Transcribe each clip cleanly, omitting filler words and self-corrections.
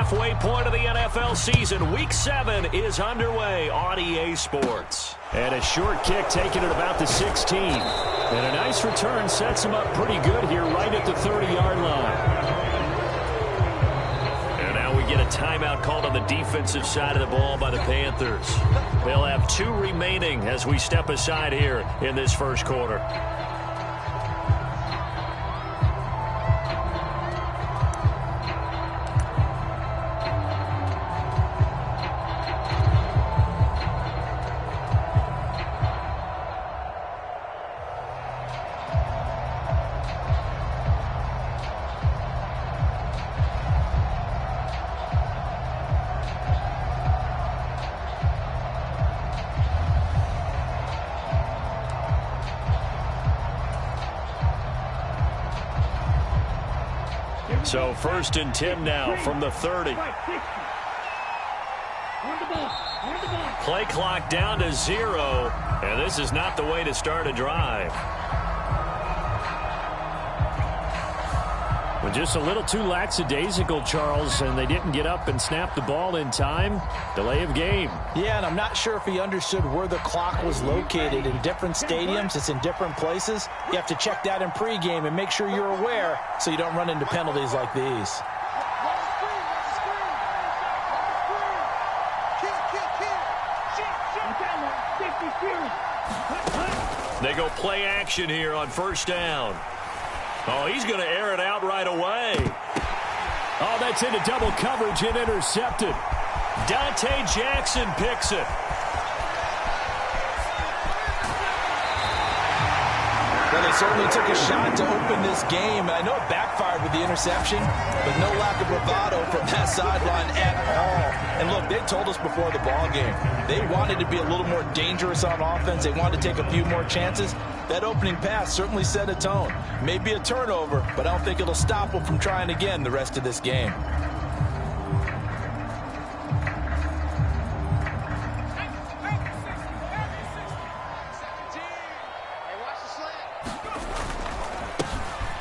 halfway point of the NFL season. Week 7 is underway on EA Sports. And a short kick taken at about the 16. And a nice return sets him up pretty good here right at the 30-yard line. And now we get a timeout called on the defensive side of the ball by the Panthers. They'll have 2 remaining as we step aside here in this first quarter. So 1st and 10 now from the 30. Play clock down to 0, and this is not the way to start a drive. Well, just a little too lackadaisical, Charles, and they didn't get up and snap the ball in time. Delay of game. Yeah, and I'm not sure if he understood where the clock was located. In different stadiums, it's in different places. You have to check that in pregame and make sure you're aware so you don't run into penalties like these. They go play action here on 1st down. Oh, he's going to air it out right away. Oh, that's into double coverage and intercepted. Dante Jackson picks it. Well, they certainly took a shot to open this game, and I know it backfired with the interception, but no lack of bravado from that sideline at all. And look, they told us before the ball game, they wanted to be a little more dangerous on offense. They wanted to take a few more chances. That opening pass certainly set a tone. Maybe a turnover, but I don't think it'll stop them from trying again the rest of this game.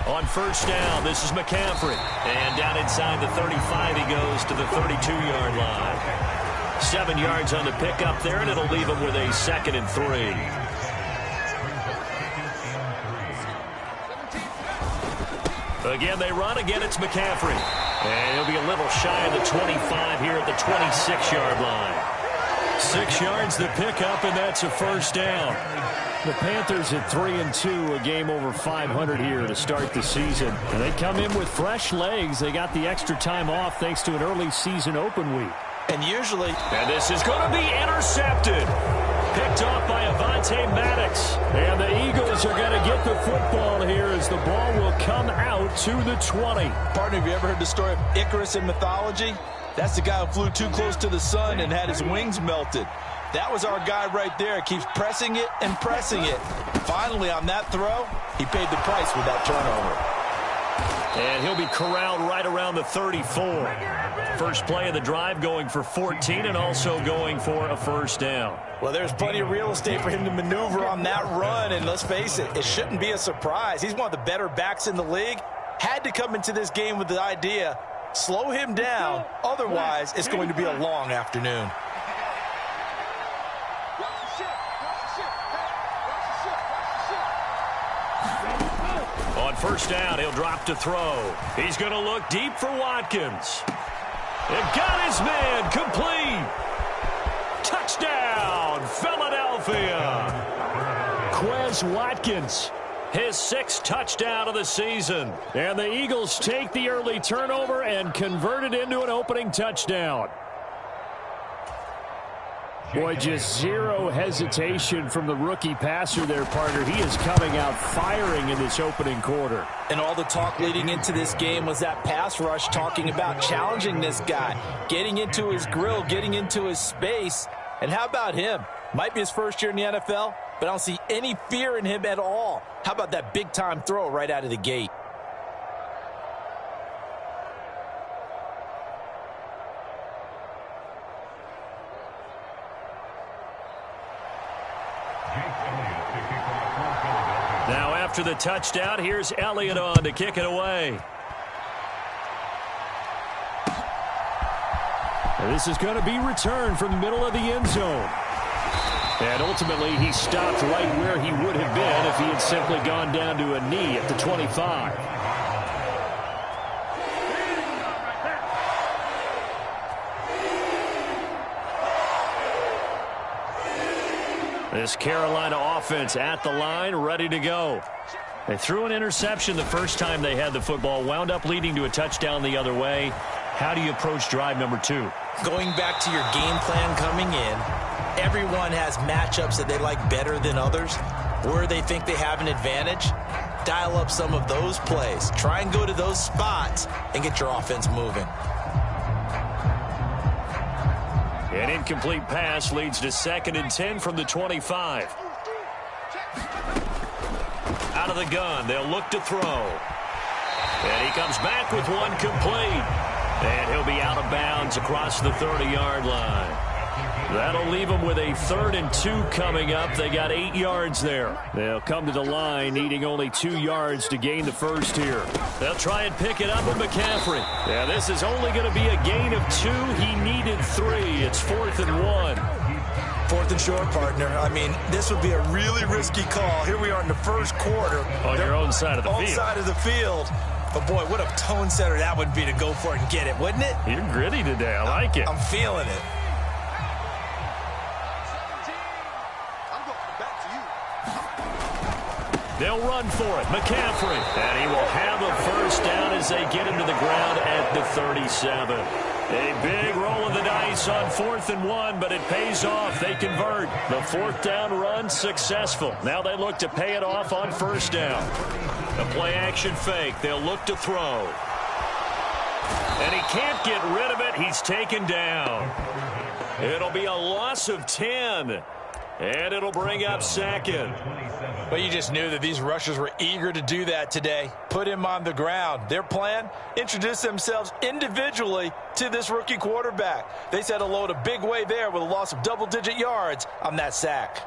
On 1st down, this is McCaffrey. And down inside the 35, he goes to the 32-yard line. 7 yards on the pickup there, and it'll leave him with a 2nd and 3. Again, they run. Again, it's McCaffrey. And he'll be a little shy of the 25 here at the 26-yard line. 6 yards the pickup, and that's a 1st down. The Panthers at 3-2, a game over 500 here to start the season. And they come in with fresh legs. They got the extra time off thanks to an early season open week. And usually... And this is going to be intercepted. Picked off by Avonte Maddox. And the Eagles are going to get the football here as the ball will come out to the 20. Partner, have you ever heard the story of Icarus in mythology? That's the guy who flew too close to the sun and had his wings melted. That was our guy right there. Keeps pressing it and pressing it. Finally, on that throw, he paid the price with that turnover. And he'll be corralled right around the 34. First play of the drive going for 14 and also going for a 1st down. Well, there's plenty of real estate for him to maneuver on that run. And let's face it, it shouldn't be a surprise. He's one of the better backs in the league. Had to come into this game with the idea, slow him down. Otherwise, it's going to be a long afternoon. On 1st down, he'll drop to throw. He's going to look deep for Watkins. And got his man complete. Touchdown, Philadelphia. Quez Watkins, his 6th touchdown of the season. And the Eagles take the early turnover and convert it into an opening touchdown. Boy, just zero hesitation from the rookie passer there, partner. He is coming out firing in this opening quarter. And all the talk leading into this game was that pass rush talking about challenging this guy, getting into his grill, getting into his space. And how about him? Might be his first year in the NFL, but I don't see any fear in him at all. How about that big-time throw right out of the gate? Now after the touchdown, here's Elliott on to kick it away. And this is going to be returned from the middle of the end zone. And ultimately, he stopped right where he would have been if he had simply gone down to a knee at the 25. This Carolina offense at the line, ready to go. They threw an interception the first time they had the football, wound up leading to a touchdown the other way. How do you approach drive number 2? Going back to your game plan coming in, everyone has matchups that they like better than others, where they think they have an advantage. Dial up some of those plays. Try and go to those spots and get your offense moving. An incomplete pass leads to 2nd and 10 from the 25. Out of the gun, they'll look to throw. And he comes back with one complete. And he'll be out of bounds across the 30-yard line. That'll leave them with a 3rd and 2 coming up. They got 8 yards there. They'll come to the line needing only 2 yards to gain the first here. They'll try and pick it up with McCaffrey. Yeah, this is only going to be a gain of 2. He needed 3. It's 4th and 1. 4th and short, partner. I mean, this would be a really risky call. Here we are in the first quarter. On your own side of the field. Own side of the field. But, boy, what a tone setter that would be to go for it and get it, wouldn't it? You're gritty today. I like it. I'm feeling it. They'll run for it. McCaffrey. And he will have a first down as they get him to the ground at the 37. A big roll of the dice on 4th and 1, but it pays off. They convert. The 4th down run successful. Now they look to pay it off on 1st down. A play-action fake. They'll look to throw. And he can't get rid of it. He's taken down. It'll be a loss of 10. And it'll bring up 2nd. But you just knew that these rushers were eager to do that today. Put him on the ground. Their plan, introduce themselves individually to this rookie quarterback. They said hello to Big Way there with a loss of double-digit yards on that sack.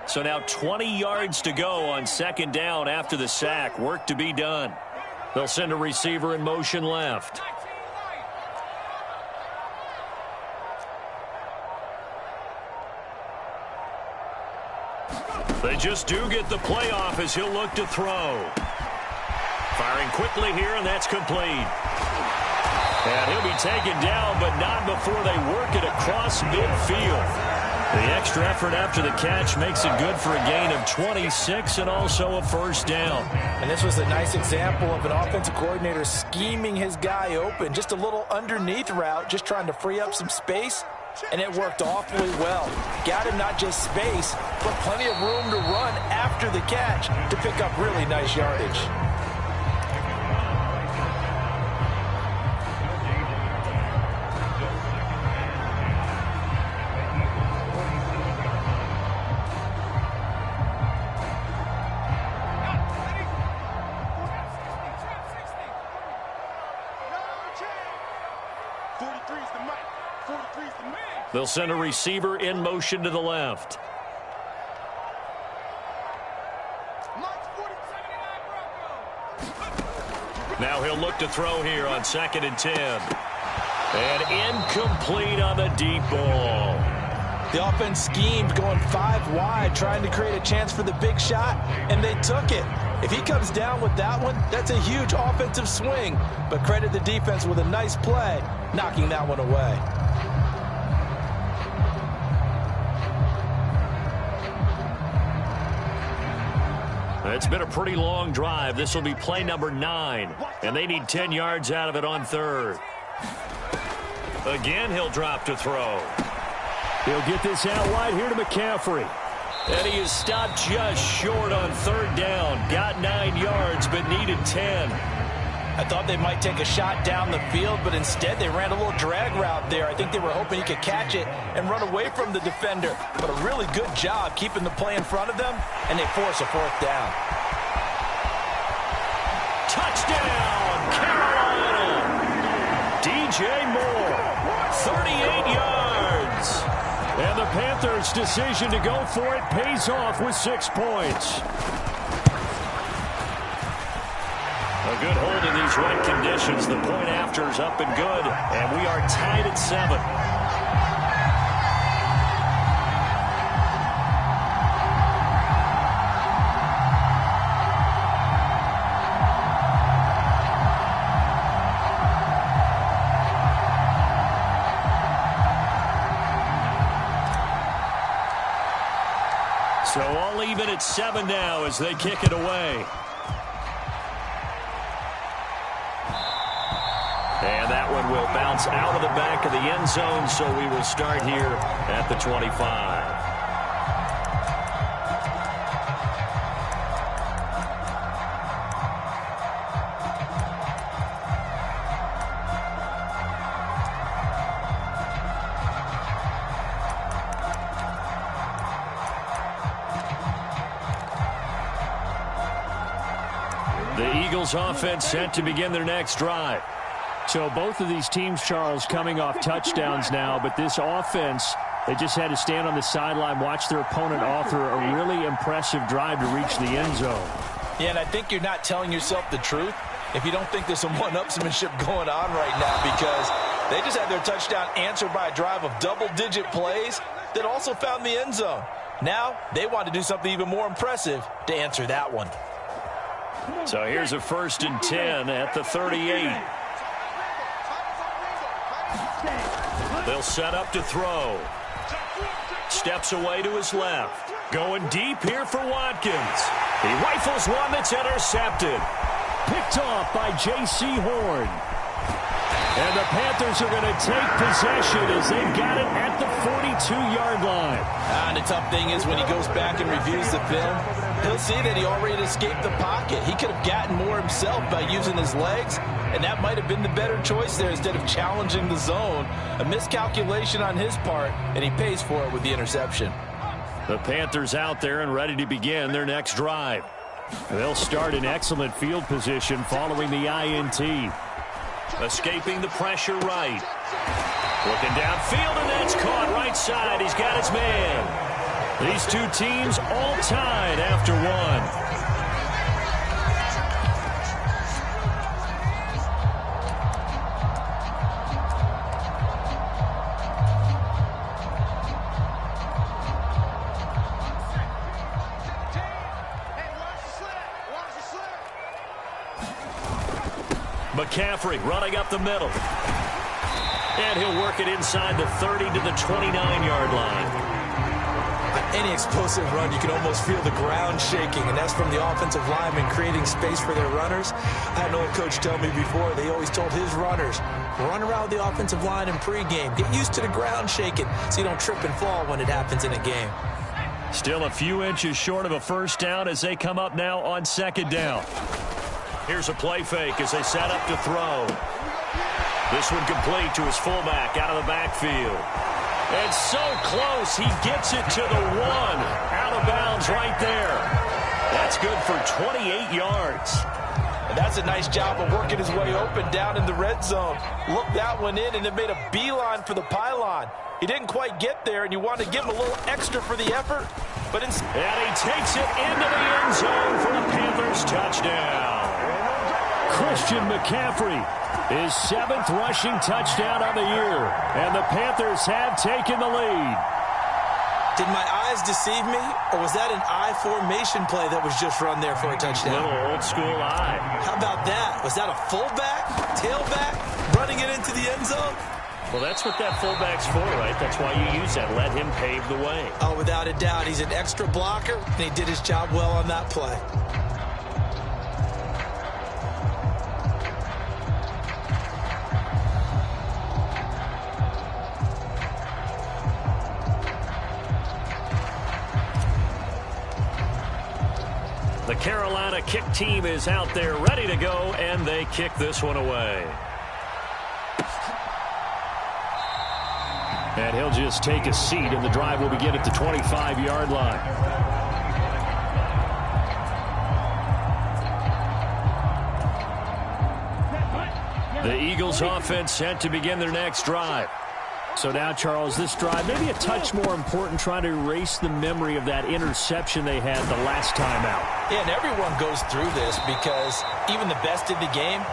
So now 20 yards to go on 2nd down after the sack. Work to be done. They'll send a receiver in motion left. They just do get the playoff as he'll look to throw. Firing quickly here, and that's complete. And he'll be taken down, but not before they work it across midfield. The extra effort after the catch makes it good for a gain of 26 and also a first down. And this was a nice example of an offensive coordinator scheming his guy open. Just a little underneath route, just trying to free up some space. And it worked awfully well. Got him not just space, but plenty of room to run after the catch to pick up really nice yardage. They'll send a receiver in motion to the left. Now he'll look to throw here on 2nd and 10. And incomplete on the deep ball. The offense schemed going 5 wide, trying to create a chance for the big shot, and they took it. If he comes down with that one, that's a huge offensive swing. But credit the defense with a nice play, knocking that one away. It's been a pretty long drive. This will be play number 9, and they need 10 yards out of it on 3rd. Again, he'll drop to throw. He'll get this out wide here to McCaffrey. And he is stopped just short on 3rd down. Got 9 yards, but needed 10. I thought they might take a shot down the field, but instead they ran a little drag route there. I think they were hoping he could catch it and run away from the defender. But a really good job keeping the play in front of them, and they force a 4th down. Touchdown, Carolina! DJ Moore, 38 yards. And the Panthers' decision to go for it pays off with 6 points. good hold in these right conditions. The point after is up and good, and we are tied at 7. So all even at 7 now as they kick it away. And that one will bounce out of the back of the end zone, so we will start here at the 25. The Eagles offense set to begin their next drive. So both of these teams, Charles, coming off touchdowns now, but this offense, they just had to stand on the sideline, watch their opponent offer a really impressive drive to reach the end zone. Yeah, and I think you're not telling yourself the truth if you don't think there's some one-upsmanship going on right now, because they just had their touchdown answered by a drive of double-digit plays that also found the end zone. Now they want to do something even more impressive to answer that one. So here's a 1st and 10 at the 38. They'll set up to throw. Steps away to his left. Going deep here for Watkins. He rifles one that's intercepted. Picked off by J.C. Horn. And the Panthers are going to take possession as they've got it at the 42-yard line. And the tough thing is when he goes back and reviews the film, he'll see that he already escaped the pocket. He could have gotten more himself by using his legs, and that might have been the better choice there instead of challenging the zone. A miscalculation on his part, and he pays for it with the interception. The Panthers out there and ready to begin their next drive. They'll start in excellent field position following the INT. Escaping the pressure right. Looking downfield, and that's caught right side. He's got his man. These two teams all tied after one. McCaffrey running up the middle. And he'll work it inside the 30 to the 29-yard line. On any explosive run, you can almost feel the ground shaking, and that's from the offensive linemen creating space for their runners. I had an old coach tell me before, they always told his runners, run around the offensive line in pregame. Get used to the ground shaking so you don't trip and fall when it happens in a game. Still a few inches short of a first down as they come up now on 2nd down. Here's a play fake as they set up to throw. This one complete to his fullback out of the backfield. And so close, he gets it to the 1. Out of bounds right there. That's good for 28 yards. And that's a nice job of working his way open down in the red zone. Looked that one in and then made a beeline for the pylon. He didn't quite get there, and you want to give him a little extra for the effort. But and he takes it into the end zone for the Panthers touchdown. Christian McCaffrey, his 7th rushing touchdown on the year. And the Panthers have taken the lead. Did my eyes deceive me, or was that an I formation play that was just run there for a touchdown? Little old school I. How about that? Was that a fullback, tailback, running it into the end zone? Well, that's what that fullback's for, right? That's why you use that. Let him pave the way. Oh, without a doubt. He's an extra blocker, and he did his job well on that play. The Carolina kick team is out there ready to go, and they kick this one away. And he'll just take a seat, and the drive will begin at the 25-yard line. The Eagles offense set to begin their next drive. So now, Charles, this drive maybe a touch more important, trying to erase the memory of that interception they had the last time out. Yeah, and everyone goes through this because even the best in the game,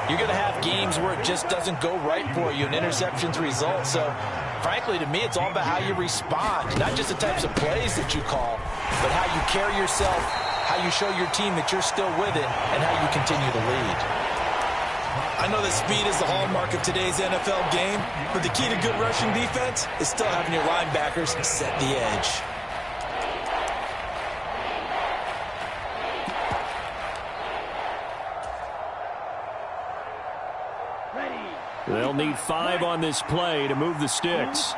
you're going to have games where it just doesn't go right for you, and interceptions result. So, frankly, to me, it's all about how you respond, not just the types of plays that you call, but how you carry yourself, how you show your team that you're still with it, and how you continue to lead. I know that speed is the hallmark of today's NFL game, but the key to good rushing defense is still having your linebackers set the edge. They'll need 5 on this play to move the sticks.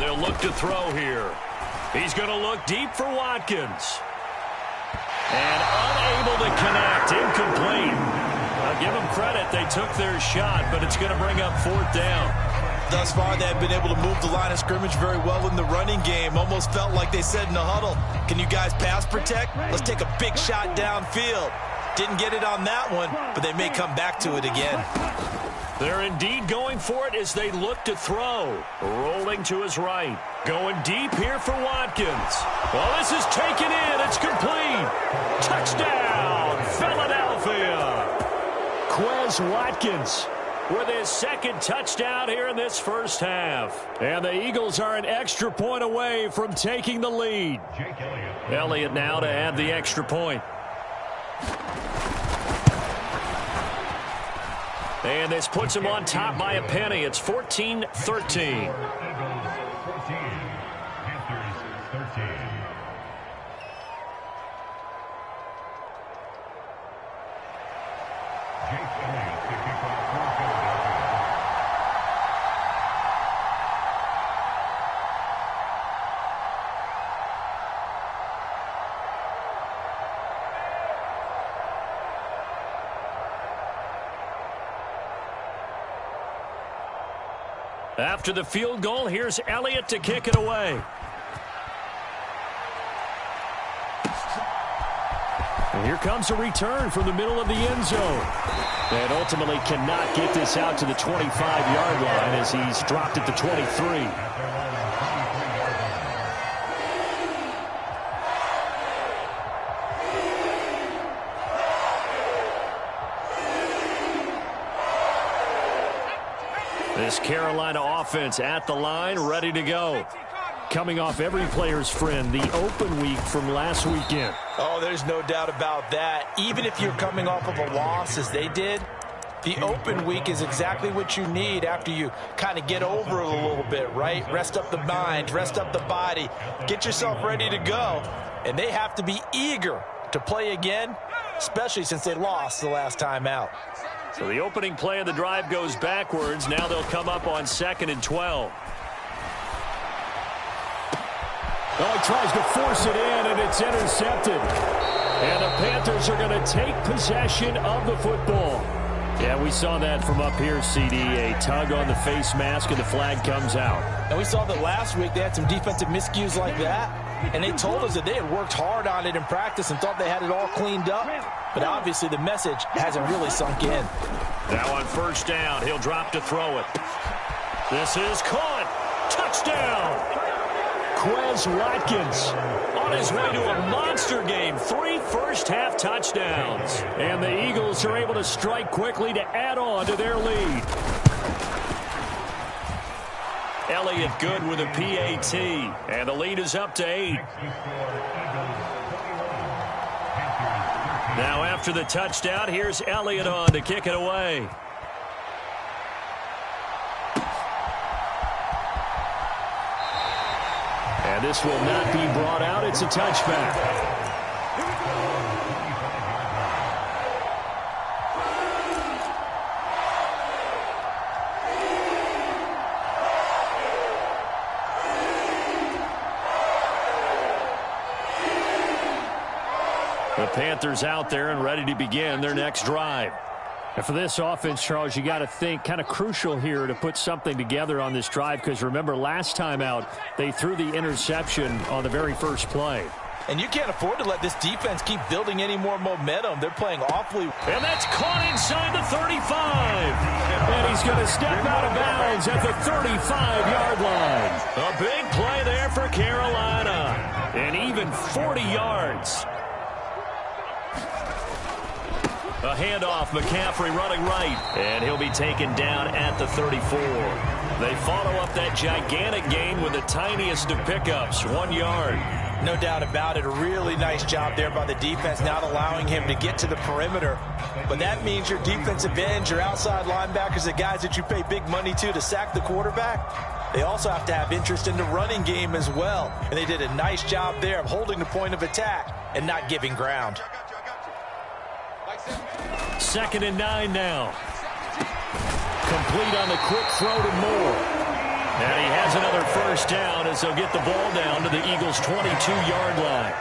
They'll look to throw here. He's going to look deep for Watkins. And unable to connect. Incomplete. I'll give them credit. They took their shot, but it's going to bring up 4th down. Thus far, they've been able to move the line of scrimmage very well in the running game. Almost felt like they said in the huddle, can you guys pass protect? Let's take a big shot downfield. Didn't get it on that one, but they may come back to it again. They're indeed going for it as they look to throw. Rolling to his right. Going deep here for Watkins. Well, this is taken in. It's complete. Touchdown, Philadelphia. Quez Watkins with his 2nd touchdown here in this first half. And the Eagles are an extra point away from taking the lead. Elliott now to add the extra point. And this puts him on top by a penny. It's 14-13. After the field goal, here's Elliott to kick it away. And here comes a return from the middle of the end zone. And ultimately cannot get this out to the 25-yard line as he's dropped at the 23. This Carolina offense at the line, ready to go. Coming off every player's friend, the open week from last weekend. Oh, there's no doubt about that. Even if you're coming off of a loss as they did, the open week is exactly what you need after you kind of get over it a little bit, right? Rest up the mind, rest up the body, get yourself ready to go. And they have to be eager to play again, especially since they lost the last time out. So the opening play of the drive goes backwards. Now they'll come up on 2nd and 12. Oh, he tries to force it in, and it's intercepted. And the Panthers are going to take possession of the football. Yeah, we saw that from up here, CD. A tug on the face mask, and the flag comes out. And we saw that last week they had some defensive miscues like that. And they told us that they had worked hard on it in practice and thought they had it all cleaned up. But obviously the message hasn't really sunk in. Now on 1st down, he'll drop to throw it. This is caught. Touchdown. Quez Watkins on his way to a monster game. 3 first-half touchdowns. And the Eagles are able to strike quickly to add on to their lead. Elliott good with a PAT. And the lead is up to 8. Now after the touchdown, here's Elliott on to kick it away. And this will not be brought out. It's a touchback. The Panthers out there and ready to begin their next drive. And for this offense, Charles, you got to think kind of crucial here to put something together on this drive, because remember last time out they threw the interception on the very first play. And you can't afford to let this defense keep building any more momentum. They're playing awfully. And that's caught inside the 35. And he's going to step out of bounds at the 35-yard line. A big play there for Carolina. And even 40 yards. A handoff, McCaffrey running right. And he'll be taken down at the 34. They follow up that gigantic gain with the tiniest of pickups, 1 yard. No doubt about it. A really nice job there by the defense, not allowing him to get to the perimeter. But that means your defensive ends, your outside linebackers, the guys that you pay big money to sack the quarterback, they also have to have interest in the running game as well. And they did a nice job there of holding the point of attack and not giving ground. 2nd and 9 now. Complete on the quick throw to Moore. And he has another first down as they'll get the ball down to the Eagles' 22-yard line.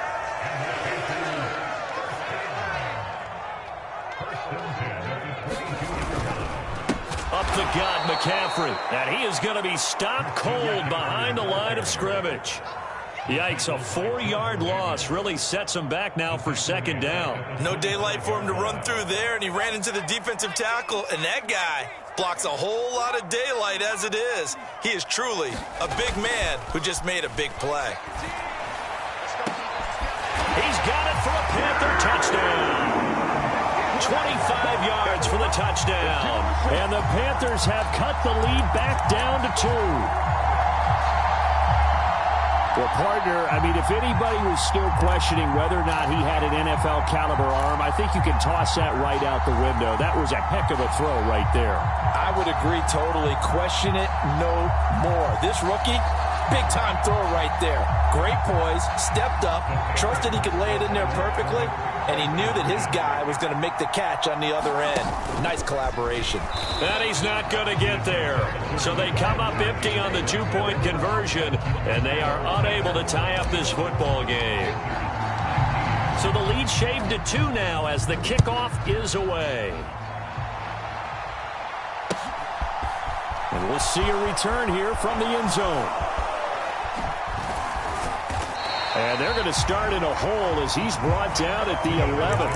Up the gut, McCaffrey. And he is going to be stopped cold behind the line of scrimmage. Yikes, a 4-yard loss really sets him back now for 2nd down. No daylight for him to run through there, and he ran into the defensive tackle, and that guy blocks a whole lot of daylight as it is. He is truly a big man who just made a big play. He's got it for a Panther touchdown. 25 yards for the touchdown. And the Panthers have cut the lead back down to 2. Well, partner, I mean, if anybody was still questioning whether or not he had an NFL caliber arm, I think you can toss that right out the window. That was a heck of a throw right there. I would agree totally. Question it no more. This rookie, big-time throw right there. Great poise, stepped up, trusted he could lay it in there perfectly, and he knew that his guy was going to make the catch on the other end. Nice collaboration. And he's not going to get there. So they come up empty on the 2-point conversion, and they are unable to tie up this football game. So the lead shaved to 2 now as the kickoff is away. And we'll see a return here from the end zone. And they're going to start in a hole as he's brought down at the 11.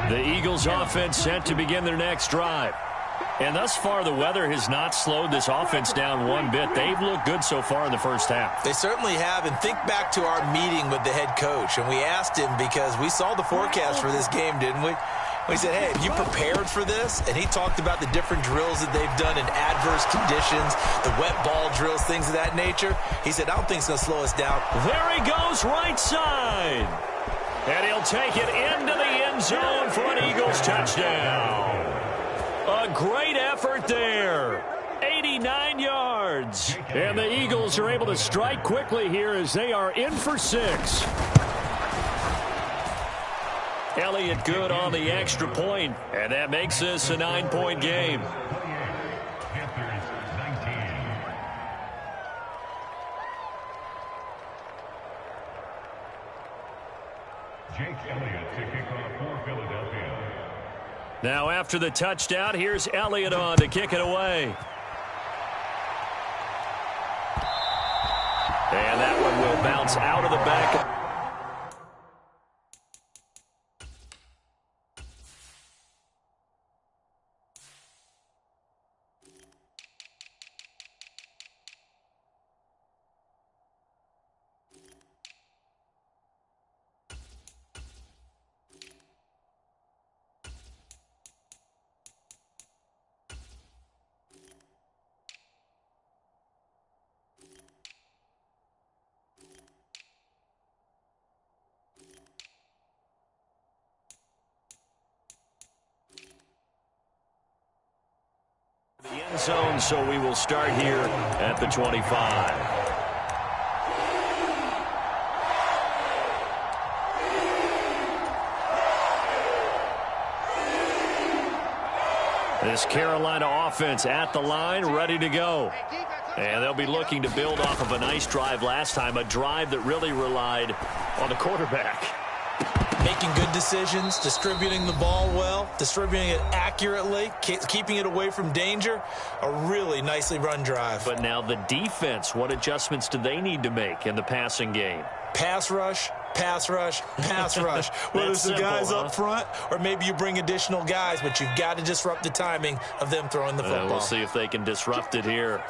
The Eagles offense set to begin their next drive. And thus far, the weather has not slowed this offense down one bit. They've looked good so far in the first half. They certainly have. And think back to our meeting with the head coach. And we asked him because we saw the forecast for this game, didn't we? We said, hey, have you prepared for this? And he talked about the different drills that they've done in adverse conditions, the wet ball drills, things of that nature. He said, I don't think it's going to slow us down. There he goes, right side. And he'll take it into the end zone for an Eagles touchdown. A great effort there. 89 yards. And the Eagles are able to strike quickly here as they are in for 6. Elliott good on the extra point, and that makes this a 9-point game. Jake Elliott to kick off for Philadelphia. Now after the touchdown, here's Elliott on to kick it away. And that one will bounce out of the back. The end zone, so we will start here at the 25. This Carolina offense at the line, ready to go. And they'll be looking to build off of a nice drive last time, a drive that really relied on the quarterback. Making good decisions, distributing the ball well, distributing it accurately, keeping it away from danger. A really nicely run drive. But now the defense, what adjustments do they need to make in the passing game? Pass rush, pass rush, pass rush. Whether it's the guys up front or maybe you bring additional guys, but you've got to disrupt the timing of them throwing the football. We'll see if they can disrupt it here.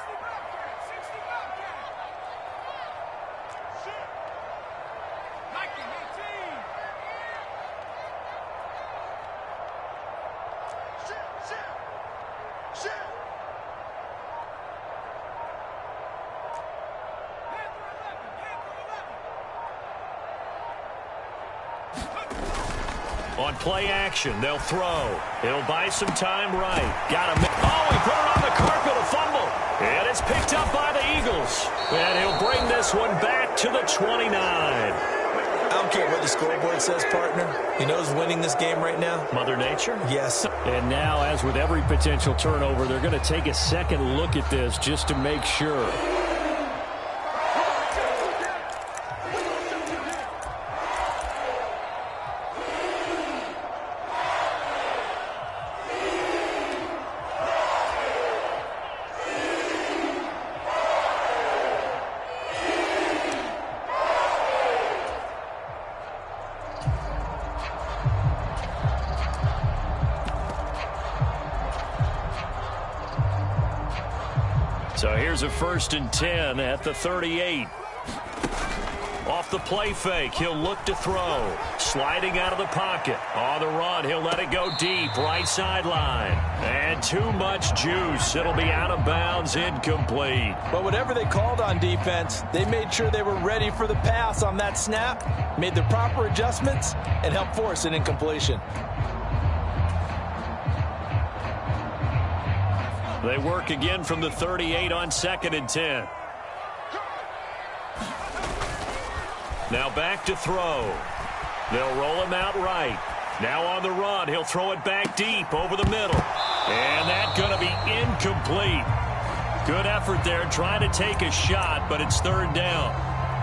On play action, they'll throw. He'll buy some time right. Got him. Oh, he put it on the carpet, a fumble. And it's picked up by the Eagles. And he'll bring this one back to the 29. I don't care what the scoreboard says, partner. You know who's winning this game right now? Mother Nature? Yes. And now, as with every potential turnover, they're going to take a second look at this just to make sure. So here's a 1st and 10 at the 38. Off the play fake, he'll look to throw. Sliding out of the pocket. On the run, he'll let it go deep, right sideline. And too much juice. It'll be out of bounds, incomplete. But whatever they called on defense, they made sure they were ready for the pass on that snap, made the proper adjustments, and helped force an incompletion. They work again from the 38 on 2nd and 10. Now back to throw. They'll roll him out right. Now on the run, he'll throw it back deep over the middle. And that's going to be incomplete. Good effort there trying to take a shot, but it's 3rd down.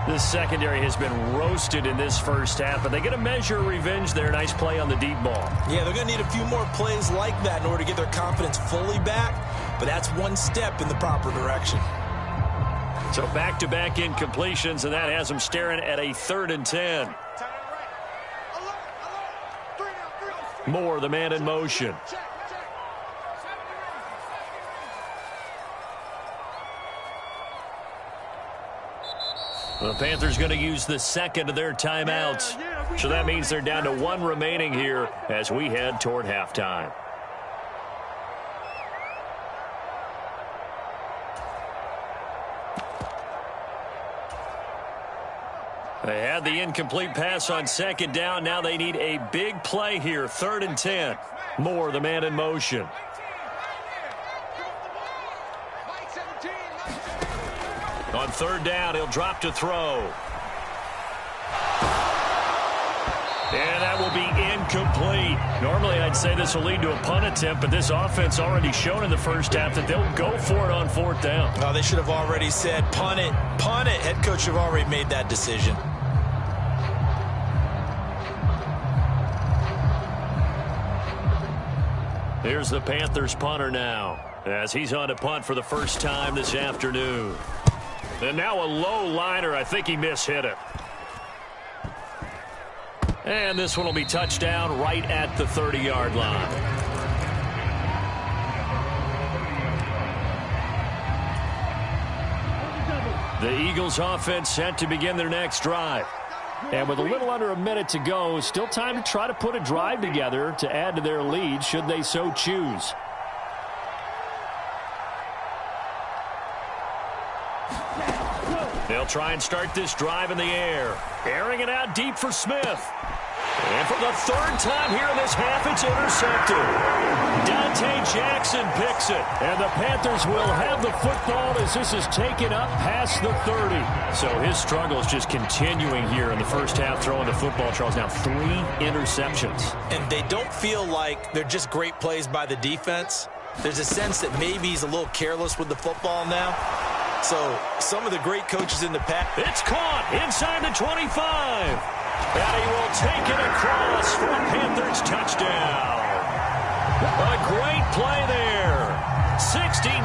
This secondary has been roasted in this first half, but they get a measure of revenge there. Nice play on the deep ball. Yeah, they're going to need a few more plays like that in order to get their confidence fully back, but that's one step in the proper direction. So back-to-back incompletions, and that has them staring at a 3rd and 10. Moore, the man in motion. The Panthers going to use the second of their timeouts. So that means they're down to 1 remaining here as we head toward halftime. They had the incomplete pass on 2nd down. Now they need a big play here. 3rd and 10. Moore, the man in motion. On 3rd down, he'll drop to throw. And that will be incomplete. Normally, I'd say this will lead to a punt attempt, but this offense already shown in the first half that they'll go for it on 4th down. Oh, they should have already said, punt it, punt it. Head coach should have already made that decision. Here's the Panthers punter now, as he's on to punt for the first time this afternoon. And now a low liner. I think he mishit it. And this one will be touchdown right at the 30-yard line. The Eagles offense set to begin their next drive. And with a little under a minute to go, still time to try to put a drive together to add to their lead should they so choose. They'll try and start this drive in the air. Airing it out deep for Smith. And for the 3rd time here in this half, it's intercepted. Dante Jackson picks it. And the Panthers will have the football as this is taken up past the 30. So his struggle is just continuing here in the first half throwing the football. Charles, now 3 interceptions. And they don't feel like they're just great plays by the defense. There's a sense that maybe he's a little careless with the football now. So some of the great coaches in the past. It's caught inside the 25. And he will take it across for a Panthers touchdown. A great play there. 69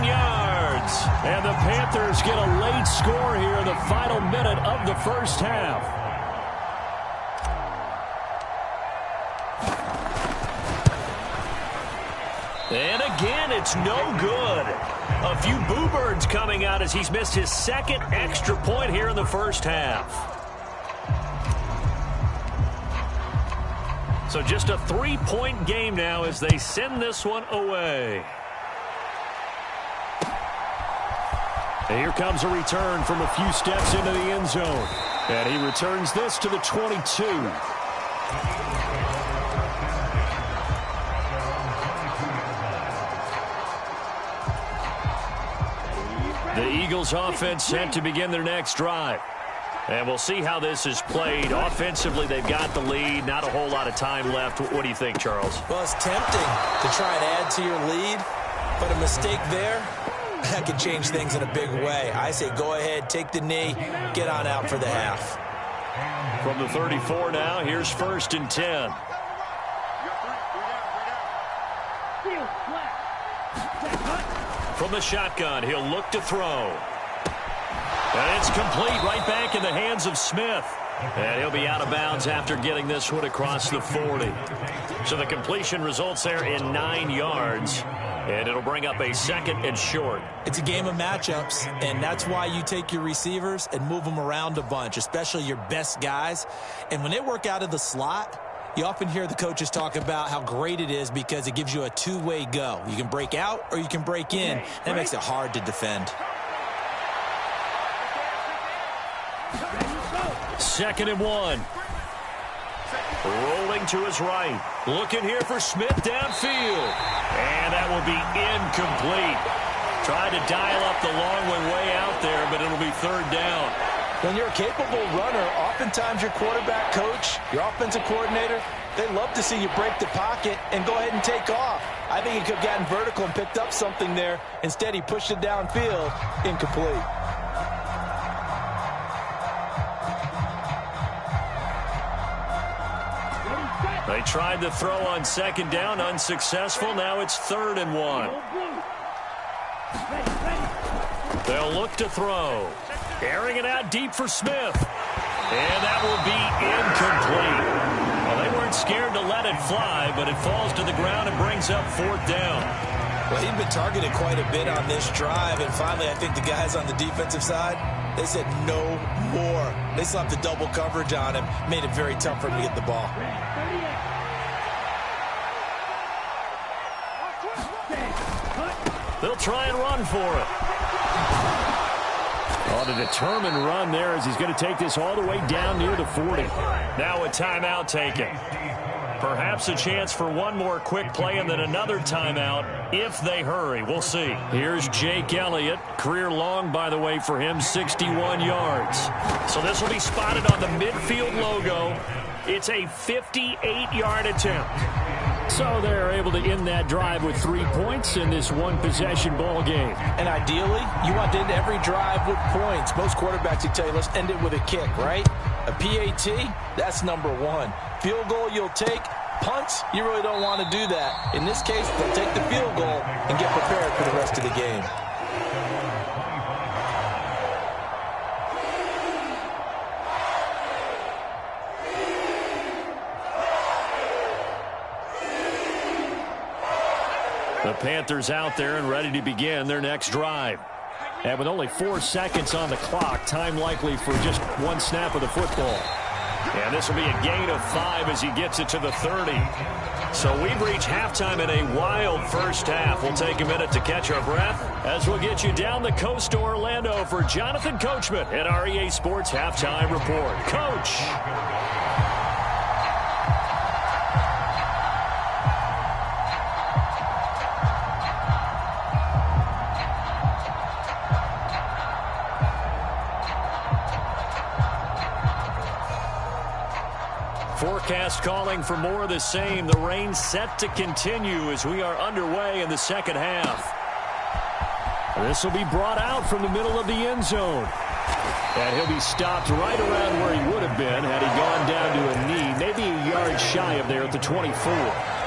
yards. And the Panthers get a late score here in the final minute of the first half. And again, it's no good. A few boo birds coming out as he's missed his second extra point here in the first half. So just a 3-point game now as they send this one away. And here comes a return from a few steps into the end zone. And he returns this to the 22. The Eagles offense set to begin their next drive. And we'll see how this is played. Offensively, they've got the lead. Not a whole lot of time left. What do you think, Charles? Well, it's tempting to try and add to your lead, but a mistake there, that could change things in a big way. I say go ahead, take the knee, get on out for the half. From the 34 now, here's 1st and 10. From the shotgun, he'll look to throw. And it's complete right back in the hands of Smith. And he'll be out of bounds after getting this one across the 40. So the completion results there in 9 yards. And it'll bring up a 2nd and short. It's a game of matchups, and that's why you take your receivers and move them around a bunch, especially your best guys. And when they work out of the slot, you often hear the coaches talk about how great it is because it gives you a two-way go. You can break out or you can break in. That makes it hard to defend. 2nd and 1. Rolling to his right. Looking here for Smith downfield. And that will be incomplete. Tried to dial up the long way out there, but it'll be 3rd down. When you're a capable runner, oftentimes your quarterback coach, your offensive coordinator, they love to see you break the pocket and go ahead and take off. I think he could have gotten vertical and picked up something there. Instead, he pushed it downfield, incomplete. They tried to throw on 2nd down, unsuccessful. Now it's 3rd and 1. They'll look to throw. Airing it out deep for Smith. And that will be incomplete. Well, they weren't scared to let it fly, but it falls to the ground and brings up 4th down. Well, he'd been targeted quite a bit on this drive, and finally I think the guys on the defensive side, they said no more. They slapped the double coverage on him, made it very tough for him to get the ball. They'll try and run for it. On a determined run there as he's going to take this all the way down near the 40. Now a timeout taken. Perhaps a chance for one more quick play and then another timeout if they hurry. We'll see. Here's Jake Elliott. Career long, by the way, for him, 61 yards. So this will be spotted on the midfield logo. It's a 58-yard attempt. So they're able to end that drive with 3 points in this one-possession ball game. And ideally, you want to end every drive with points. Most quarterbacks will tell you, let's end it with a kick, right? A PAT, that's number 1. Field goal you'll take. Punts, you really don't want to do that. In this case, they'll take the field goal and get prepared for the rest of the game. The Panthers out there and ready to begin their next drive. And with only 4 seconds on the clock, time likely for just one snap of the football. And this will be a gain of 5 as he gets it to the 30. So we've reached halftime in a wild first half. We'll take a minute to catch our breath as we'll get you down the coast to Orlando for Jonathan Coachman at our EA Sports Halftime Report. Coach! Forecast calling for more of the same. The rain set to continue as we are underway in the second half. This will be brought out from the middle of the end zone. And he'll be stopped right around where he would have been had he gone down to a knee, maybe a yard shy of there at the 24.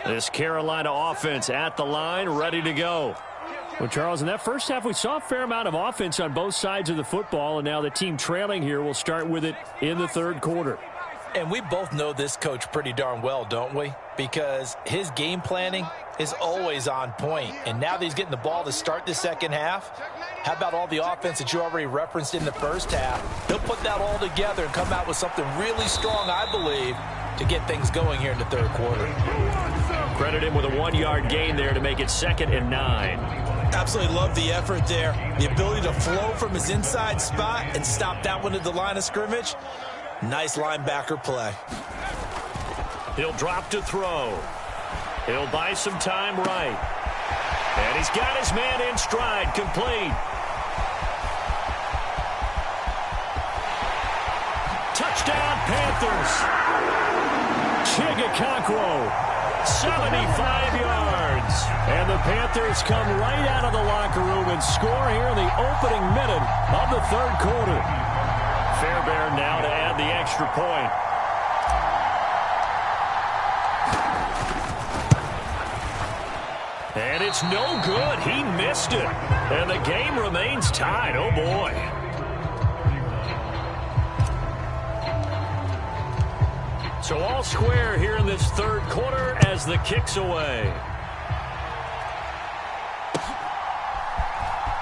This Carolina offense at the line, ready to go. Well, Charles, in that first half, we saw a fair amount of offense on both sides of the football, and now the team trailing here will start with it in the third quarter. And we both know this coach pretty darn well, don't we? Because his game planning is always on point. And now that he's getting the ball to start the second half, how about all the offense that you already referenced in the first half? He'll put that all together and come out with something really strong, I believe, to get things going here in the third quarter. Credit him with a 1-yard gain there to make it 2nd and 9. Absolutely love the effort there. The ability to flow from his inside spot and stop that one at the line of scrimmage. Nice linebacker play. He'll drop to throw. He'll buy some time right. And he's got his man in stride, complete. Touchdown, Panthers. Chigakakwo. 75 yards. And the Panthers come right out of the locker room and score here in the opening minute of the third quarter. Fairbairn now to add the extra point. And it's no good. He missed it. And the game remains tied. Oh, boy. So all square here in this third quarter as the kick's away.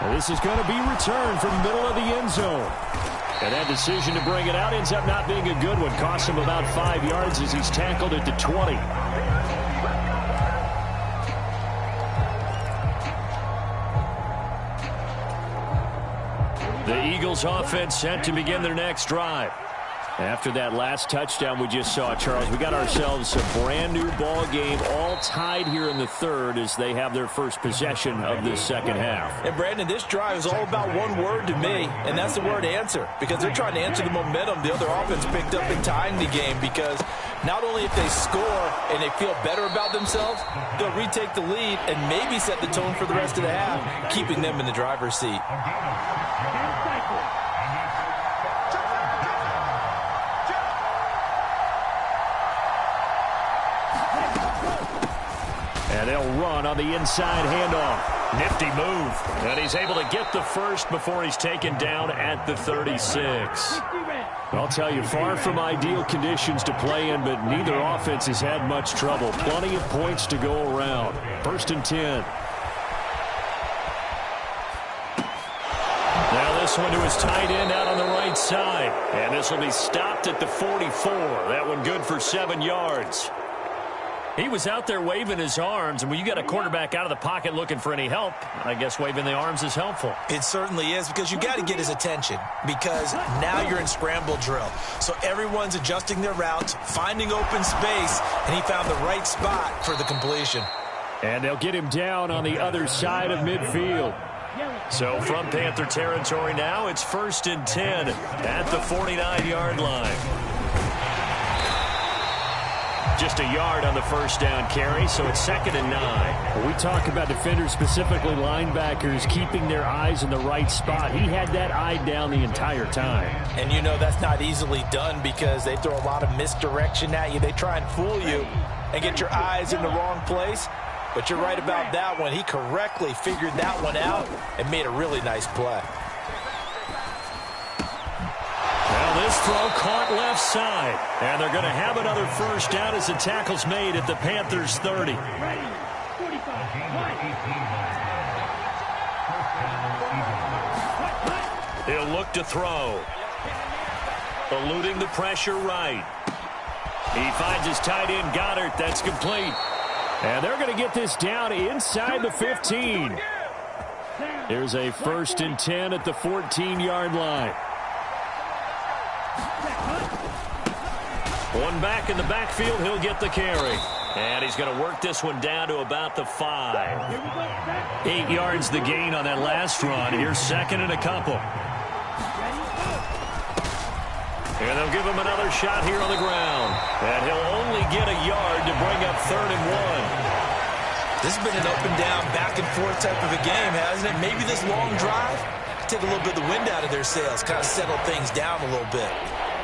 And this is going to be returned from the middle of the end zone. And that decision to bring it out ends up not being a good one. Costs him about 5 yards as he's tackled at the 20. The Eagles offense set to begin their next drive. After that last touchdown we just saw, Charles, we got ourselves a brand new ball game, all tied here in the third as they have their first possession of this second half. And Brandon, this drive is all about one word to me, and that's the word answer, because they're trying to answer the momentum the other offense picked up in tying the game, because not only if they score and they feel better about themselves, they'll retake the lead and maybe set the tone for the rest of the half, keeping them in the driver's seat. And they'll run on the inside handoff. Nifty move. And he's able to get the first before he's taken down at the 36. I'll tell you, far from ideal conditions to play in, but neither offense has had much trouble. Plenty of points to go around. 1st and 10. Now this one to his tight end out on the right side. And this will be stopped at the 44. That one good for 7 yards. He was out there waving his arms, and when you got a quarterback out of the pocket looking for any help, I guess waving the arms is helpful. It certainly is, because you got to get his attention, because now you're in scramble drill. So everyone's adjusting their routes, finding open space, and he found the right spot for the completion. And they'll get him down on the other side of midfield. So from Panther territory now, it's 1st and 10 at the 49-yard line. Just a yard on the first down carry, so it's 2nd and 9. When we talk about defenders, specifically linebackers, keeping their eyes in the right spot, he had that eye down the entire time. And you know that's not easily done because they throw a lot of misdirection at you. They try and fool you and get your eyes in the wrong place. But you're right about that one. He correctly figured that one out and made a really nice play. Now this throw caught left side. And they're going to have another first down as the tackle's made at the Panthers' 30. He'll look to throw. Eluding the pressure right. He finds his tight end Goddard. That's complete. And they're going to get this down inside the 15. Here's a 1st and 10 at the 14-yard line. One back in the backfield. He'll get the carry. And he's going to work this one down to about the 5. 8 yards the gain on that last run. Here's 2nd and a couple. And they'll give him another shot here on the ground. And he'll only get a yard to bring up 3rd and 1. This has been an up-and-down, back-and-forth type of a game, hasn't it? Maybe this long drive, take a little bit of the wind out of their sails, kind of settle things down a little bit.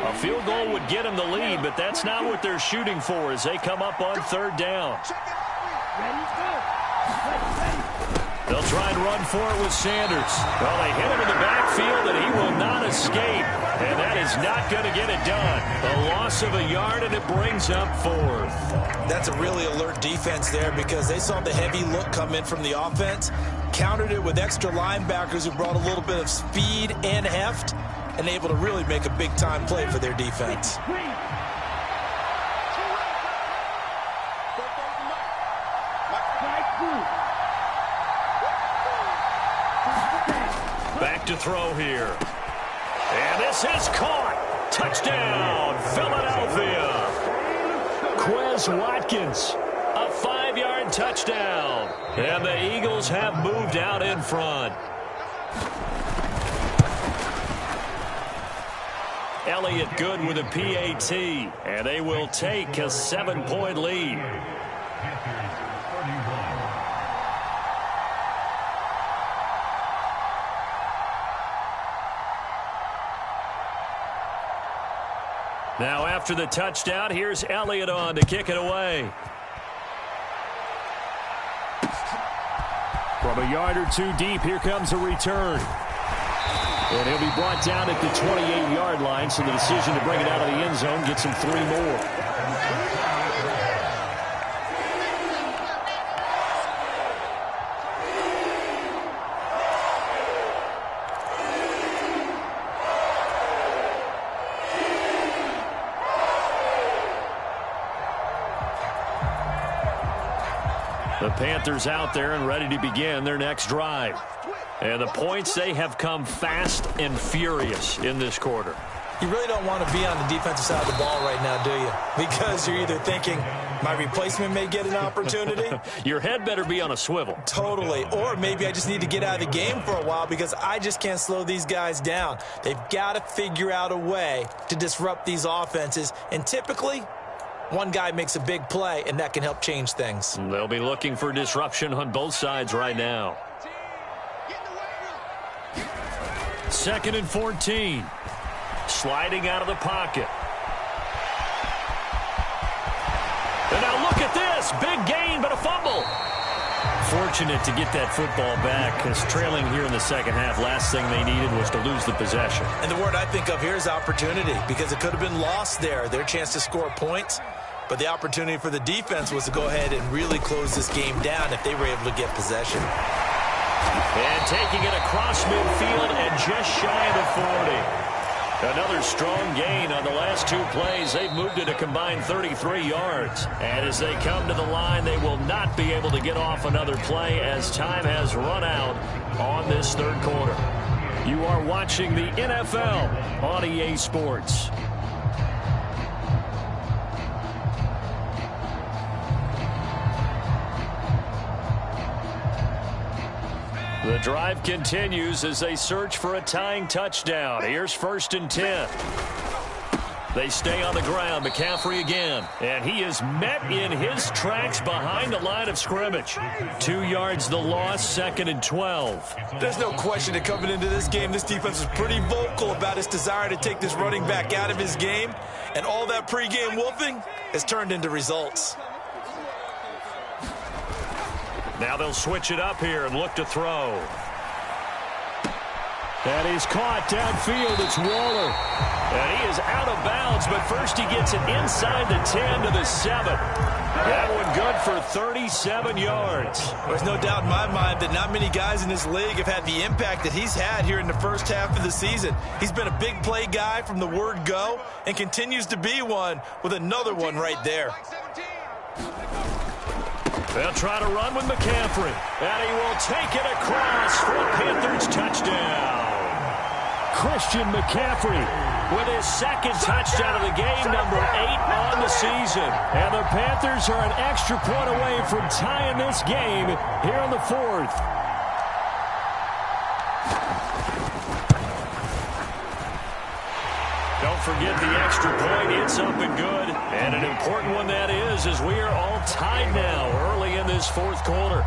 A field goal would get them the lead, but that's not what they're shooting for as they come up on 3rd down. They'll try and run for it with Sanders. Well, they hit him in the backfield, and he will not escape. And that is not going to get it done. A loss of a yard, and it brings up 4th. That's a really alert defense there because they saw the heavy look come in from the offense, countered it with extra linebackers who brought a little bit of speed and heft, and able to really make a big-time play for their defense. Back to throw here. And this is caught. Touchdown, Philadelphia. Quez Watkins, a 5-yard touchdown. And the Eagles have moved out in front. Elliott good with a PAT, and they will take a 7-point lead. Now after the touchdown, here's Elliott on to kick it away. From a yard or two deep, here comes a return. And he'll be brought down at the 28-yard line, so the decision to bring it out of the end zone gets him 3 more. The Panthers out there and ready to begin their next drive. And the points, they have come fast and furious in this quarter. You really don't want to be on the defensive side of the ball right now, do you? Because you're either thinking, my replacement may get an opportunity. Your head better be on a swivel. Totally. Or maybe I just need to get out of the game for a while because I just can't slow these guys down. They've got to figure out a way to disrupt these offenses. And typically, one guy makes a big play, and that can help change things. They'll be looking for disruption on both sides right now. 2nd and 14. Sliding out of the pocket. And now look at this. Big gain, but a fumble. Fortunate to get that football back, because trailing here in the second half, last thing they needed was to lose the possession. And the word I think of here is opportunity, because it could have been lost there. Their chance to score points. But the opportunity for the defense was to go ahead and really close this game down if they were able to get possession. And taking it across midfield and just shy of the 40. Another strong gain on the last 2 plays. They've moved it a combined 33 yards. And as they come to the line, they will not be able to get off another play as time has run out on this 3rd quarter. You are watching the NFL on EA Sports. The drive continues as they search for a tying touchdown. Here's 1st and 10. They stay on the ground. McCaffrey again. And he is met in his tracks behind the line of scrimmage. 2 yards the loss, 2nd and 12. There's no question that coming into this game, this defense was pretty vocal about its desire to take this running back out of his game. And all that pregame wolfing has turned into results. Now they'll switch it up here and look to throw. And he's caught downfield. It's Waller. And he is out of bounds, but first he gets it inside the 10 to the 7. That one good for 37 yards. There's no doubt in my mind that not many guys in this league have had the impact that he's had here in the first half of the season. He's been a big play guy from the word go and continues to be one with another one right there. They'll try to run with McCaffrey. And he will take it across for a Panthers touchdown. Christian McCaffrey with his second touchdown of the game, number 8 on the season. And the Panthers are an extra point away from tying this game here in the fourth. Don't forget the extra point. It's up and good. And an important one that is, as we are all tied now early in this fourth quarter.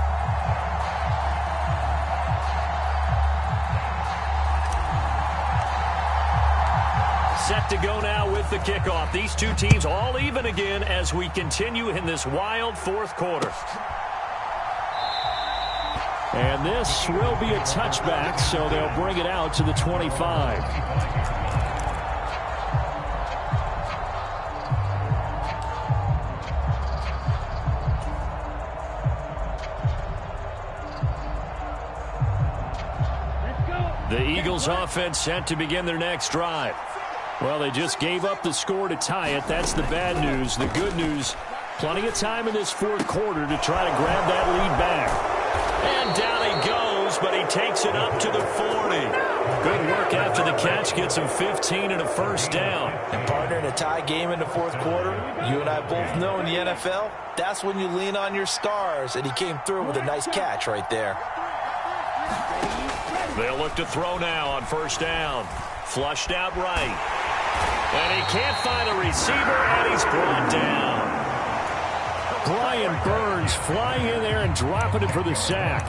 Set to go now with the kickoff. These two teams all even again as we continue in this wild fourth quarter. And this will be a touchback, so they'll bring it out to the 25. The Eagles offense set to begin their next drive. Well, they just gave up the score to tie it. That's the bad news. The good news, plenty of time in this fourth quarter to try to grab that lead back. And down he goes, but he takes it up to the 40. Good work after the catch. Gets him 15 and a first down. And partner, in a tie game in the fourth quarter, you and I both know in the NFL, that's when you lean on your stars. And he came through with a nice catch right there. They'll look to throw now on first down. Flushed out right. And he can't find a receiver, and he's brought down. Brian Burns flying in there and dropping it for the sack.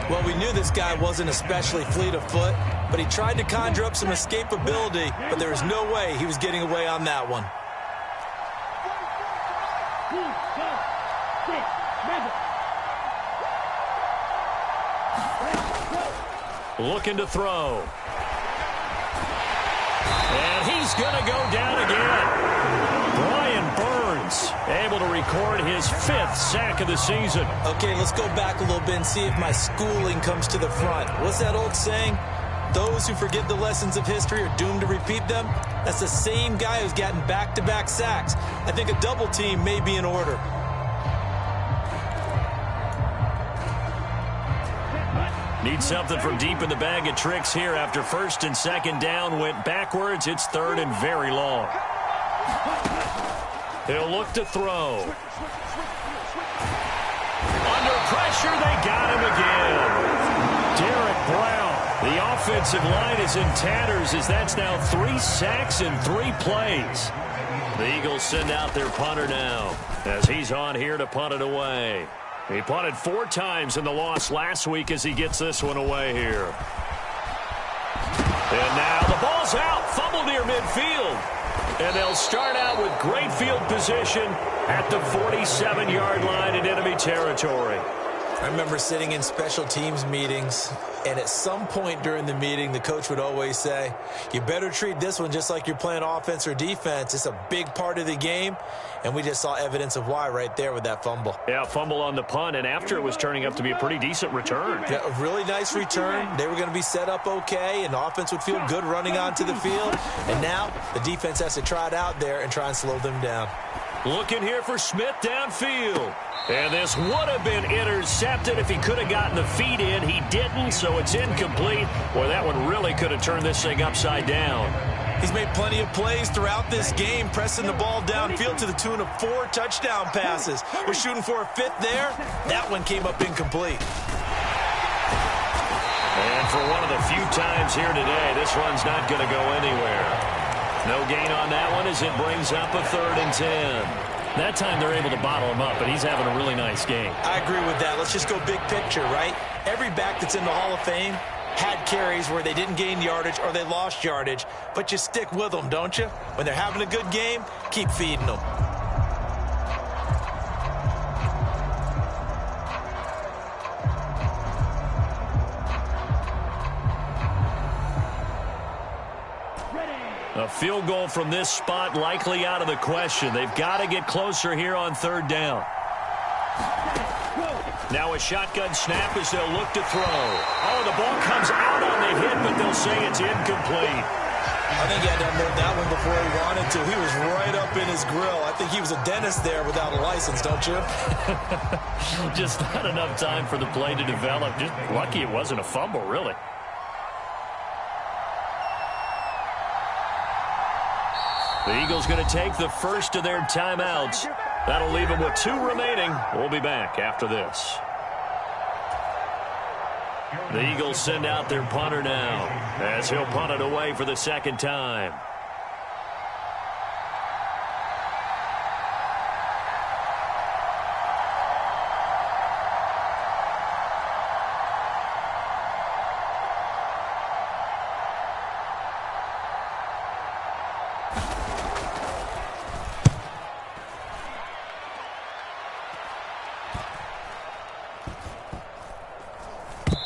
Well, we knew this guy wasn't especially fleet of foot, but he tried to conjure up some escapability, but there was no way he was getting away on that one. Looking to throw. And he's going to go down again. Brian Burns able to record his 5th sack of the season. Okay, let's go back a little bit and see if my schooling comes to the front. What's that old saying? Those who forget the lessons of history are doomed to repeat them. That's the same guy who's gotten back-to-back sacks. I think a double team may be in order. Need something from deep in the bag of tricks here after first and second down went backwards. It's third and very long. He'll look to throw. Under pressure, they got him again. Derek Brown. The offensive line is in tatters as that's now 3 sacks in 3 plays. The Eagles send out their punter now as he's on here to punt it away. He punted 4 times in the loss last week as he gets this one away here. And now the ball's out. Fumble near midfield. And they'll start out with great field position at the 47-yard line in enemy territory. I remember sitting in special teams meetings, and at some point during the meeting, the coach would always say, you better treat this one just like you're playing offense or defense. It's a big part of the game, and we just saw evidence of why right there with that fumble. Yeah, fumble on the punt, and after it was turning up to be a pretty decent return. Yeah, a really nice return. They were going to be set up okay, and the offense would feel good running onto the field. And now the defense has to try it out there and try and slow them down. Looking here for Smith downfield. And this would have been intercepted if he could have gotten the feet in. He didn't, so it's incomplete. Boy, that one really could have turned this thing upside down. He's made plenty of plays throughout this game, pressing the ball downfield to the tune of 4 touchdown passes. We're shooting for a 5th there. That one came up incomplete. And for one of the few times here today, this run's not going to go anywhere. No gain on that one as it brings up a 3rd and 10. That time they're able to bottle him up, but he's having a really nice game. I agree with that. Let's just go big picture, right? Every back that's in the Hall of Fame had carries where they didn't gain yardage or they lost yardage, but you stick with them, don't you? When they're having a good game, keep feeding them. A field goal from this spot likely out of the question. They've got to get closer here on 3rd down. Now a shotgun snap as they'll look to throw. Oh, the ball comes out on the hit, but they'll say it's incomplete. I think he had to unload that one before he wanted to. He was right up in his grill. I think he was a dentist there without a license, don't you? Just not enough time for the play to develop. Just lucky it wasn't a fumble, really. The Eagles going to take the first of their timeouts. That'll leave them with 2 remaining. We'll be back after this. The Eagles send out their punter now as he'll punt it away for the second time.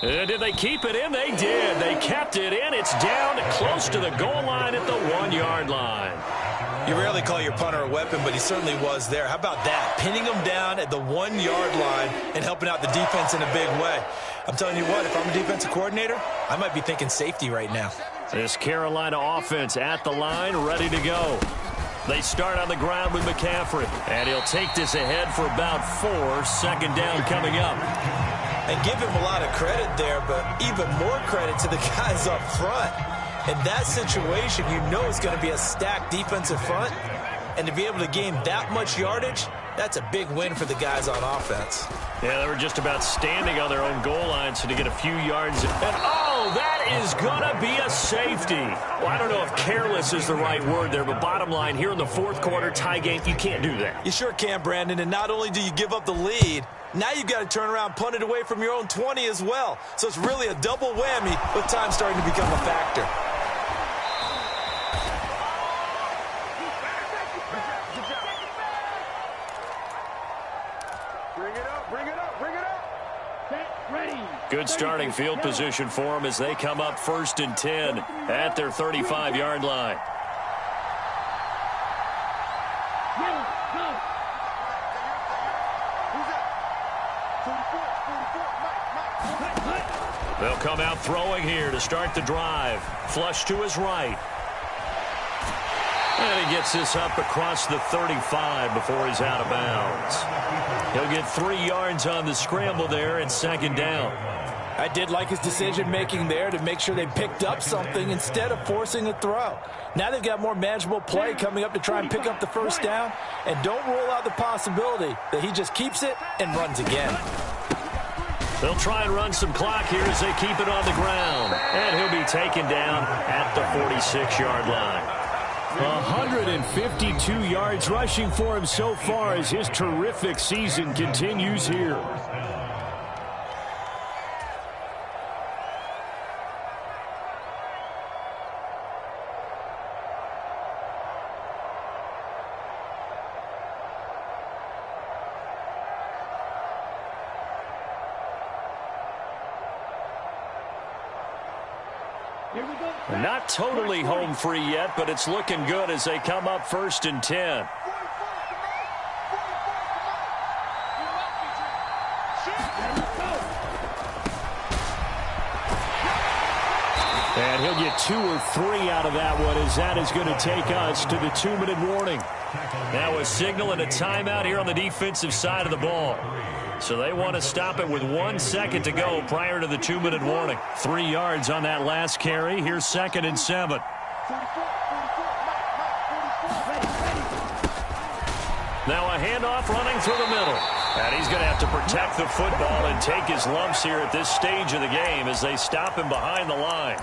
Did they keep it in? They did. They kept it in. It's down close to the goal line at the 1-yard line. You rarely call your punter a weapon, but he certainly was there. How about that? Pinning him down at the 1-yard line and helping out the defense in a big way. I'm telling you what, if I'm a defensive coordinator, I might be thinking safety right now. This Carolina offense at the line, ready to go. They start on the ground with McCaffrey, and he'll take this ahead for about 4. Second down coming up. And give him a lot of credit there, but even more credit to the guys up front. In that situation, you know it's going to be a stacked defensive front. And to be able to gain that much yardage, that's a big win for the guys on offense. Yeah, they were just about standing on their own goal line, so to get a few yards. And, oh, that is going to be a safety. Well, I don't know if careless is the right word there, but bottom line, here in the fourth quarter, tie game, you can't do that. You sure can, Brandon. And not only do you give up the lead, now you've got to turn around, punt it away from your own 20 as well. So it's really a double whammy with time starting to become a factor. Good starting field position for them as they come up 1st and 10 at their 35-yard line. They'll come out throwing here to start the drive. Flush to his right. And he gets this up across the 35 before he's out of bounds. He'll get 3 yards on the scramble there at second down. I did like his decision-making there to make sure they picked up something instead of forcing a throw. Now they've got more manageable play coming up to try and pick up the first down. And don't rule out the possibility that he just keeps it and runs again. They'll try and run some clock here as they keep it on the ground. And he'll be taken down at the 46-yard line. 152 yards rushing for him so far as his terrific season continues here. Not totally home free yet, but it's looking good as they come up 1st and 10. And he'll get 2 or 3 out of that one as that is going to take us to the 2-minute warning. Now a signal and a timeout here on the defensive side of the ball. So they want to stop it with 1 second to go prior to the 2-minute warning. 3 yards on that last carry. Here's 2nd and 7. Now a handoff running through the middle. And he's going to have to protect the football and take his lumps here at this stage of the game as they stop him behind the line.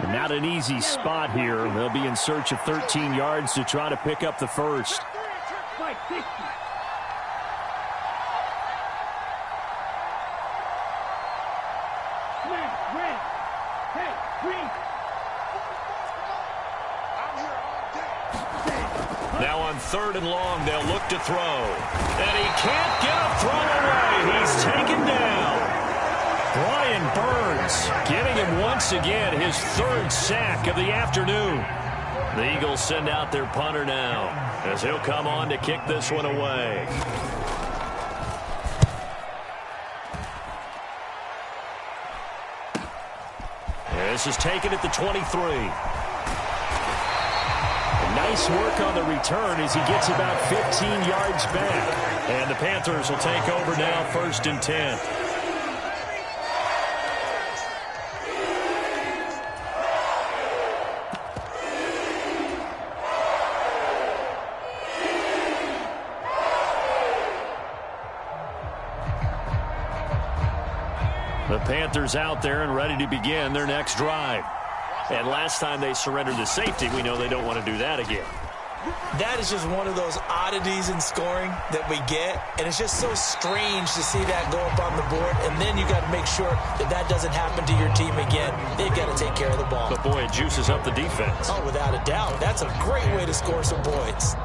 Not an easy spot here. They'll be in search of 13 yards to try to pick up the first. Now on 3rd and long, they'll look to throw. And he can't get a throw away. He's taken down. Brian Burns getting him once again his 3rd sack of the afternoon. The Eagles send out their punter now as he'll come on to kick this one away. This is taken at the 23. Nice work on the return as he gets about 15 yards back. And the Panthers will take over now, 1st and 10. The Panthers out there and ready to begin their next drive. And last time they surrendered the safety, we know they don't want to do that again. That is just one of those oddities in scoring that we get. And it's just so strange to see that go up on the board. And then you got to make sure that that doesn't happen to your team again. They've got to take care of the ball. But, boy, it juices up the defense. Oh, without a doubt. That's a great way to score some points.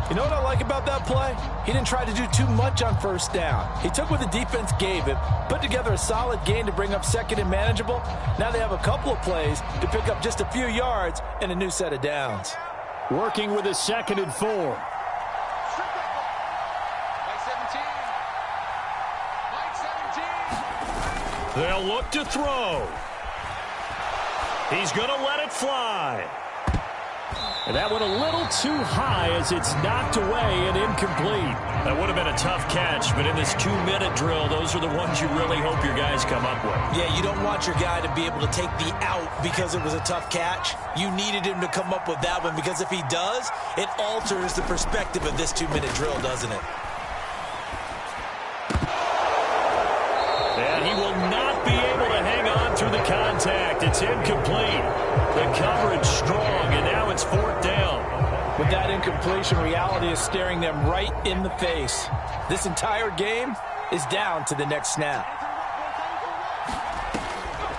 You know what I like about that play? He didn't try to do too much on 1st down. He took what the defense gave him, put together a solid gain to bring up 2nd and manageable. Now they have a couple of plays to pick up just a few yards and a new set of downs. Working with a 2nd and 4. They'll look to throw. He's going to let it fly. And that one a little too high as it's knocked away and incomplete. That would have been a tough catch, but in this 2-minute drill, those are the ones you really hope your guys come up with. Yeah, you don't want your guy to be able to take the out because it was a tough catch. You needed him to come up with that one because if he does, it alters the perspective of this 2-minute drill, doesn't it? And he will not be able to hang on through the contact. It's incomplete. The coverage strong, and now it's 4th down. With that incompletion, reality is staring them right in the face. This entire game is down to the next snap.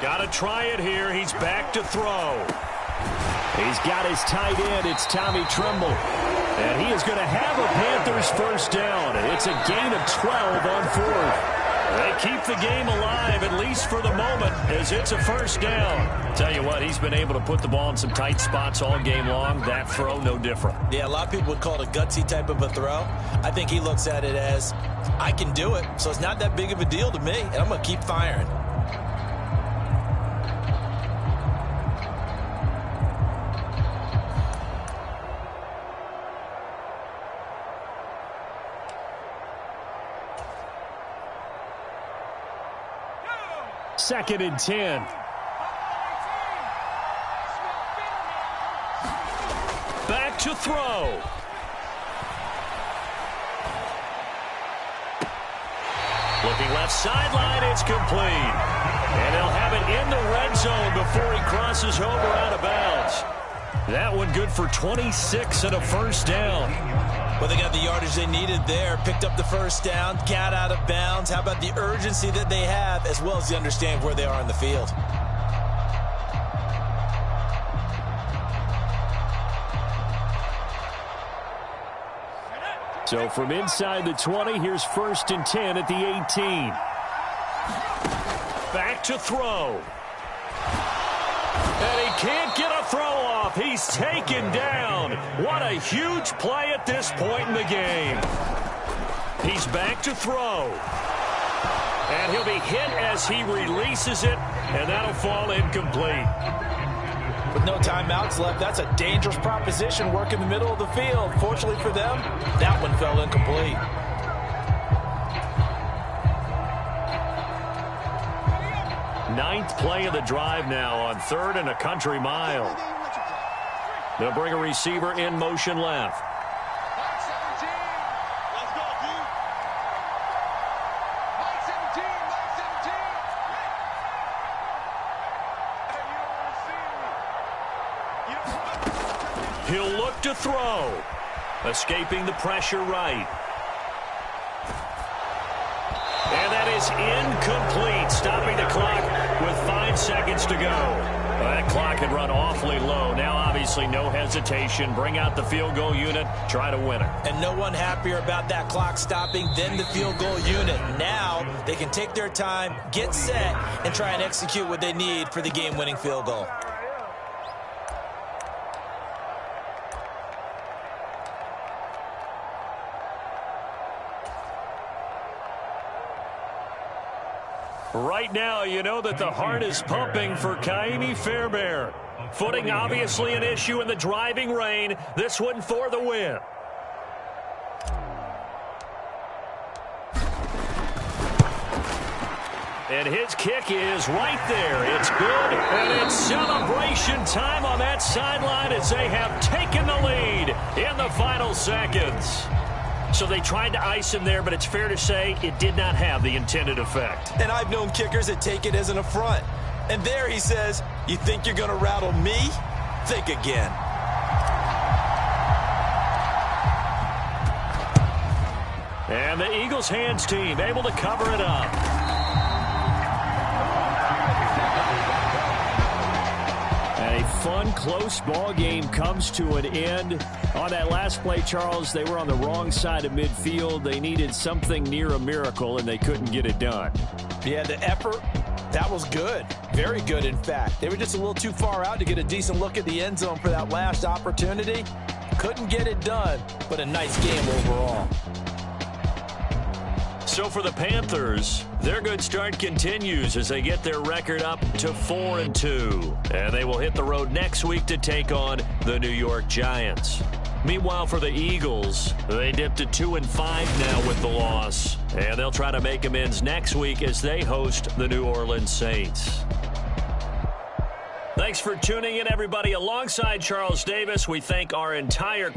Got to try it here. He's back to throw. He's got his tight end. It's Tommy Tremble. And he is going to have a Panthers 1st down. It's a gain of 12 on 4th. They keep the game alive, at least for the moment, as it's a 1st down. Tell you what, he's been able to put the ball in some tight spots all game long. That throw, no different. Yeah, a lot of people would call it a gutsy type of a throw. I think he looks at it as, I can do it, so it's not that big of a deal to me, and I'm going to keep firing. Second and 10. Back to throw. Looking left sideline, it's complete. And they'll have it in the red zone before he crosses over out of bounds. That one good for 26 and a 1st down. Well, they got the yardage they needed there, picked up the 1st down, got out of bounds. How about the urgency that they have, as well as they understand where they are in the field? So from inside the 20, here's 1st and 10 at the 18. Back to throw. And he can't get a throw off. He's taken down. What a huge play at this point in the game. He's back to throw. And he'll be hit as he releases it, and that'll fall incomplete. With no timeouts left, that's a dangerous proposition. Work in the middle of the field. Fortunately for them, that one fell incomplete. Ninth play of the drive now on 3rd and a country mile. They'll bring a receiver in motion left. He'll look to throw. Escaping the pressure right. And that is incomplete, stopping the clock with 5 seconds to go. Well, that clock had run awfully low. Now, obviously, no hesitation. Bring out the field goal unit, try to win it. And no one happier about that clock stopping than the field goal unit. Now, they can take their time, get set, and try and execute what they need for the game-winning field goal. Right now, you know that the heart is pumping for Kaimi Fairbairn. Footing obviously an issue in the driving rain. This one for the win. And his kick is right there. It's good, and it's celebration time on that sideline as they have taken the lead in the final seconds. So they tried to ice him there, but it's fair to say it did not have the intended effect. And I've known kickers that take it as an affront. And there he says, you think you're going to rattle me? Think again. And the Eagles hands team able to cover it up. A fun, close ball game comes to an end. On that last play, Charles, they were on the wrong side of midfield. They needed something near a miracle, and they couldn't get it done. Yeah, the effort, that was good. Very good, in fact. They were just a little too far out to get a decent look at the end zone for that last opportunity. Couldn't get it done, but a nice game overall. So for the Panthers, their good start continues as they get their record up to 4-2. And they will hit the road next week to take on the New York Giants. Meanwhile, for the Eagles, they dipped to 2-5 now with the loss. And they'll try to make amends next week as they host the New Orleans Saints. Thanks for tuning in, everybody. Alongside Charles Davis, we thank our entire